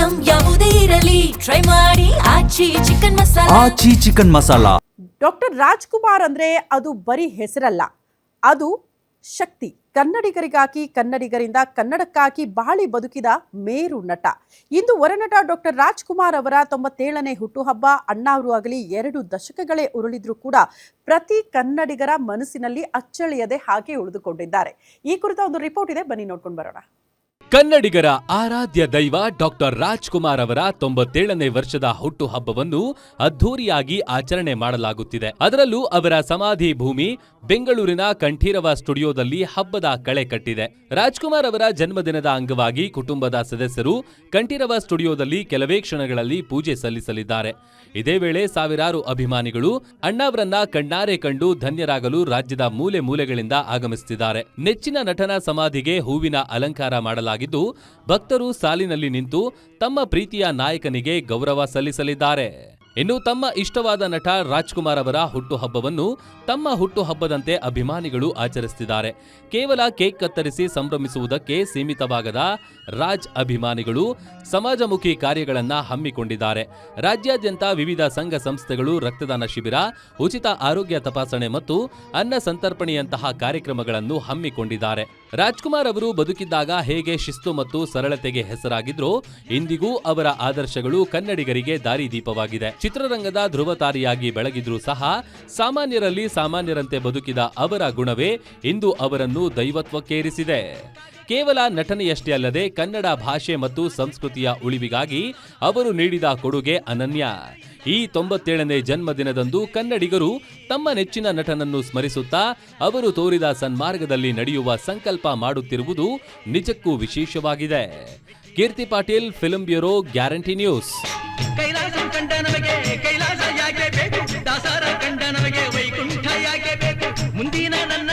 Item ಯಾವುದೇ ಇರಲಿ try ಮಾಡಿ ಆಚಿ ಚಿಕನ್ ಮಸಾಲಾ. ಆಚಿ ಚಿಕನ್ ಮಸಾಲಾ. ಡಾಕ್ಟರ್ ರಾಜ್ಕುಮಾರ್ ಅಂದ್ರೆ ಅದು ಬರೀ ಹೆಸರಲ್ಲ, ಅದು ಶಕ್ತಿ. ಕನ್ನಡಿಗರಿಗಾಗಿ, ಕನ್ನಡಿಗರಿಂದ ಕನ್ನಡಕ್ಕಾಗಿ ಬಾಳಿ ಬದುಕಿದ ಮೇರು ನಟ. ಇಂದು ಹೊರನಟ ಡಾಕ್ಟರ್ ರಾಜ್ಕುಮಾರ್ ಅವರ 97ನೇ ಹುಟ್ಟುಹಬ್ಬ. ಅಣ್ಣಾವ್ರು ಆಗಲಿ 2 ದಶಕಗಳೇ ಉರುಳಿದ್ರೂ ಕೂಡ ಪ್ರತಿ ಕನ್ನಡಿಗರ ಮನಸ್ಸಿನಲ್ಲಿ ಅಚ್ಚಳಿಯದೆ ಹಾಗೆ ಉಳಿದುಕೊಂಡಿದ್ದಾರೆ. ಈ ಕುರಿತ ಒಂದು ರಿಪೋರ್ಟ್ ಇದೆ, ಬನ್ನಿ ನೋಡ್ಕೊಂಡು ಬರೋಣ. ಕನ್ನಡಿಗರ ಆರಾಧ್ಯ ದೈವ ಡಾಕ್ಟರ್ ರಾಜ್ಕುಮಾರ್ ಅವರ 97ನೇ ವರ್ಷದ ಹುಟ್ಟುಹಬ್ಬವನ್ನು ಅದ್ಧೂರಿಯಾಗಿ ಆಚರಣೆ ಮಾಡಲಾಗುತ್ತಿದೆ. ಅದರಲ್ಲೂ ಅವರ ಸಮಾಧಿ ಭೂಮಿ ಬೆಂಗಳೂರಿನ ಕಂಠೀರವ ಸ್ಟುಡಿಯೋದಲ್ಲಿ ಹಬ್ಬದ ಕಳೆ ಕಟ್ಟಿದೆ. ರಾಜ್ಕುಮಾರ್ ಅವರ ಜನ್ಮದಿನದ ಅಂಗವಾಗಿ ಕುಟುಂಬದ ಸದಸ್ಯರು ಕಂಠೀರವ ಸ್ಟುಡಿಯೋದಲ್ಲಿ ಕೆಲವೇ ಕ್ಷಣಗಳಲ್ಲಿ ಪೂಜೆ ಸಲ್ಲಿಸಲಿದ್ದಾರೆ. ಇದೇ ವೇಳೆ ಸಾವಿರಾರು ಅಭಿಮಾನಿಗಳು ಅಣ್ಣಾವರನ್ನ ಕಣ್ಣಾರೆ ಕಂಡು ಧನ್ಯರಾಗಲು ರಾಜ್ಯದ ಮೂಲೆ ಮೂಲೆಗಳಿಂದ ಆಗಮಿಸುತ್ತಿದ್ದಾರೆ. ನೆಚ್ಚಿನ ನಟನ ಸಮಾಧಿಗೆ ಹೂವಿನ ಅಲಂಕಾರ ಮಾಡಲಾಗಿದ್ದು, ಭಕ್ತರು ಸಾಲಿನಲ್ಲಿ ನಿಂತು ತಮ್ಮ ಪ್ರೀತಿಯ ನಾಯಕನಿಗೆ ಗೌರವ ಸಲ್ಲಿಸಲಿದ್ದಾರೆ. ಇನ್ನು ತಮ್ಮ ಇಷ್ಟವಾದ ನಟ ರಾಜ್ಕುಮಾರ್ ಅವರ ಹುಟ್ಟುಹಬ್ಬವನ್ನು ತಮ್ಮ ಹುಟ್ಟುಹಬ್ಬದಂತೆ ಅಭಿಮಾನಿಗಳು ಆಚರಿಸುತ್ತಿದ್ದಾರೆ. ಕೇವಲ ಕೇಕ್ ಕತ್ತರಿಸಿ ಸಂಭ್ರಮಿಸುವುದಕ್ಕೆ ಸೀಮಿತವಾಗದ ರಾಜ್ ಅಭಿಮಾನಿಗಳು ಸಮಾಜಮುಖಿ ಕಾರ್ಯಗಳನ್ನ ಹಮ್ಮಿಕೊಂಡಿದ್ದಾರೆ. ರಾಜ್ಯಾದ್ಯಂತ ವಿವಿಧ ಸಂಘ ಸಂಸ್ಥೆಗಳು ರಕ್ತದಾನ ಶಿಬಿರ, ಉಚಿತ ಆರೋಗ್ಯ ತಪಾಸಣೆ ಮತ್ತು ಅನ್ನ ಸಂತರ್ಪಣೆಯಂತಹ ಕಾರ್ಯಕ್ರಮಗಳನ್ನು ಹಮ್ಮಿಕೊಂಡಿದ್ದಾರೆ. ರಾಜ್ಕುಮಾರ್ ಅವರು ಬದುಕಿದ್ದಾಗ ಹೇಗೆ ಶಿಸ್ತು ಮತ್ತು ಸರಳತೆಗೆ ಹೆಸರಾಗಿದ್ರೋ, ಇಂದಿಗೂ ಅವರ ಆದರ್ಶಗಳು ಕನ್ನಡಿಗರಿಗೆ ದಾರಿದೀಪವಾಗಿದೆ. ಚಿತ್ರರಂಗದ ಧ್ರುವತಾರಿಯಾಗಿ ಬೆಳಗಿದ್ರೂ ಸಹ ಸಾಮಾನ್ಯರಲ್ಲಿ ಸಾಮಾನ್ಯರಂತೆ ಬದುಕಿದ ಅವರ ಗುಣವೇ ಇಂದು ಅವರನ್ನು ದೈವತ್ವಕ್ಕೇರಿಸಿದೆ. ಕೇವಲ ನಟನೆಯಷ್ಟೇ ಅಲ್ಲದೆ ಕನ್ನಡ ಭಾಷೆ ಮತ್ತು ಸಂಸ್ಕೃತಿಯ ಉಳಿವಿಗಾಗಿ ಅವರು ನೀಡಿದ ಕೊಡುಗೆ ಅನನ್ಯ. ಈ 97ನೇ ಜನ್ಮದಿನದಂದು ಕನ್ನಡಿಗರು ತಮ್ಮ ನೆಚ್ಚಿನ ನಟನನ್ನು ಸ್ಮರಿಸುತ್ತಾ ಅವರು ತೋರಿದ ಸನ್ಮಾರ್ಗದಲ್ಲಿ ನಡೆಯುವ ಸಂಕಲ್ಪ ಮಾಡುತ್ತಿರುವುದು ನಿಜಕ್ಕೂ ವಿಶೇಷವಾಗಿದೆ. Keerthi Patil, film bureau, guarantee news. Kailasa ಕಂಡ ನಮಗೆ ಕೈಲಾಸ ಯಾಕೆ ಬೇಕು, ದಾಸರ ಕಂಡ ನಮಗೆ ವೈಕುಂಠ ಯಾಕೆ ಬೇಕು, ಮುಂದಿನ ನನ್ನ